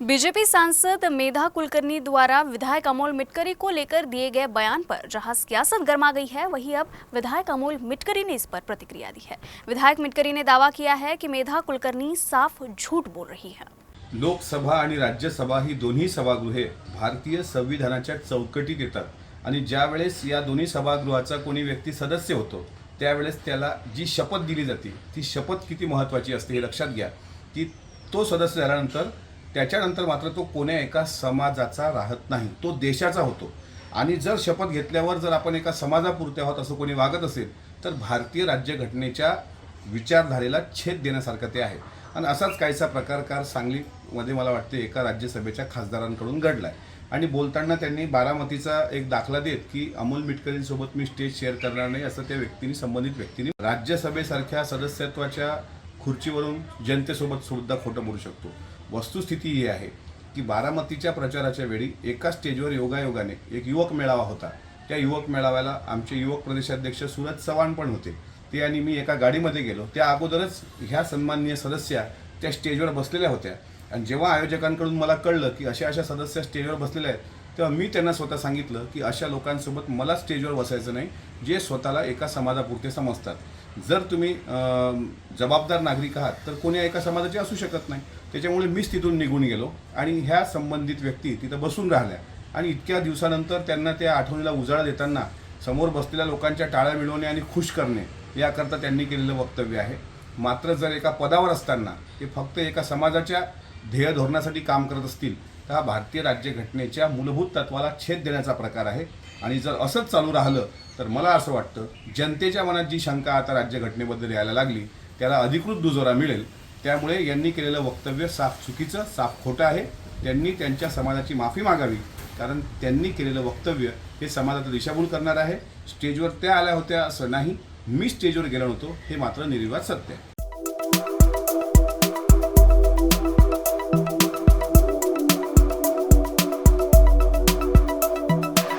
BJP सांसद मेधा कुलकर्णी द्वारा विधायक अमोल मिटकरी को लेकर दिए गए बयान पर जहां सियासत गर्मा गई है, वहीं अब विधायक अमोल मिटकरी ने इस पर प्रतिक्रिया दी है। विधायक मिटकरी ने दावा किया है कि मेधा कुलकर्णी साफ झूठ बोल रही है। लोकसभा आणि राज्यसभा ही दोन्ही सभागृहे भारतीय संविधानाच्या चौकटीत येतात आणि ज्यावेळेस या दोन्ही सभागृहाचा कोणी व्यक्ती सदस्य होतो त्यावेळेस त्याला जी शपथ दिली जाते ती शपथ किती महत्त्वाची असते हे लक्षात घ्या की तो सदस्य झाल्यानंतर त्याच्यानंतर मात्र तो कोण्या एका समाजाचा राहत नाही, तो देशाचा होतो। आणि जर शपथ घेतल्यावर जर आपण एका समाजापुरते आहोत असं कोणी वागत असेल तर भारतीय राज्यघटनेच्या विचारधारेला छेद देण्यासारखं ते आहे। आणि असाच काहीसा प्रकार सांगलीमध्ये मला वाटते एका राज्यसभेच्या खासदारांकडून घडलाय आणि बोलताना त्यांनी बारामतीचा एक दाखला देत की अमोल मिटकरींसोबत मी स्टेज शेअर करणार नाही असं त्या व्यक्तीने संबंधित व्यक्तीने राज्यसभेसारख्या सदस्यत्वाच्या खुर्चीवरून जनतेसोबत सुद्धा खोटं बोलू शकतो। वस्तुस्थिती ही आहे की बारामतीच्या प्रचाराच्या वेळी एका स्टेजवर योगायोगाने एक युवक मेळावा होता। त्या युवक मेळाव्याला आमचे युवक प्रदेशाध्यक्ष सूरज चव्हाण पण होते। ते आणि मी एका गाडीमध्ये गेलो, त्या अगोदरच ह्या सन्माननीय सदस्या त्या स्टेजवर बसलेल्या होत्या आणि जेव्हा आयोजकांकडून मला कळलं की अशा सदस्य स्टेजवर बसलेले आहेत तेव्हा मी त्यांना स्वतः सांगितलं की अशा लोकांसोबत मला स्टेजवर बसायचं नाही जे स्वतःला एका समाजापुरते समजतात। जर तुम्ही जबाबदार नागरिक आहात तर कोणी एका समाजाचे असू शकत नाही। त्याच्यामुळे मीच तिथून निघून गेलो आणि ह्या संबंधित व्यक्ती तिथं बसून राहिल्या आणि इतक्या दिवसानंतर त्यांना त्या आठवणीला उजाळा देताना समोर बसलेल्या लोकांच्या टाळ्या मिळवणे आणि खुश करणे याकरता त्यांनी केलेलं वक्तव्य आहे। मात्र जर एका पदावर असताना ते फक्त एका समाजाच्या ध्येय धोरणासाठी काम करत असतील तर हा भारतीय राज्यघटनेच्या मूलभूत तत्वाला छेद देण्याचा प्रकार आहे। आणि जर असंच चालू राहिलं तर मला असं वाटतं जनतेच्या मनात जी शंका आता राज्यघटनेबद्दल यायला लागली त्याला अधिकृत दुजोरा मिळेल। त्यामुळे यांनी केलेलं वक्तव्य साफ चुकीचं, साफ खोटं आहे। त्यांनी त्यांच्या समाजाची माफी मागावी, कारण त्यांनी केलेलं वक्तव्य हे समाजाचं दिशाभूल करणार आहे। स्टेजवर त्या आल्या होत्या असं नाही, मी स्टेजवर गेलो नव्हतो हे मात्र निर्विवाद सत्य आहे।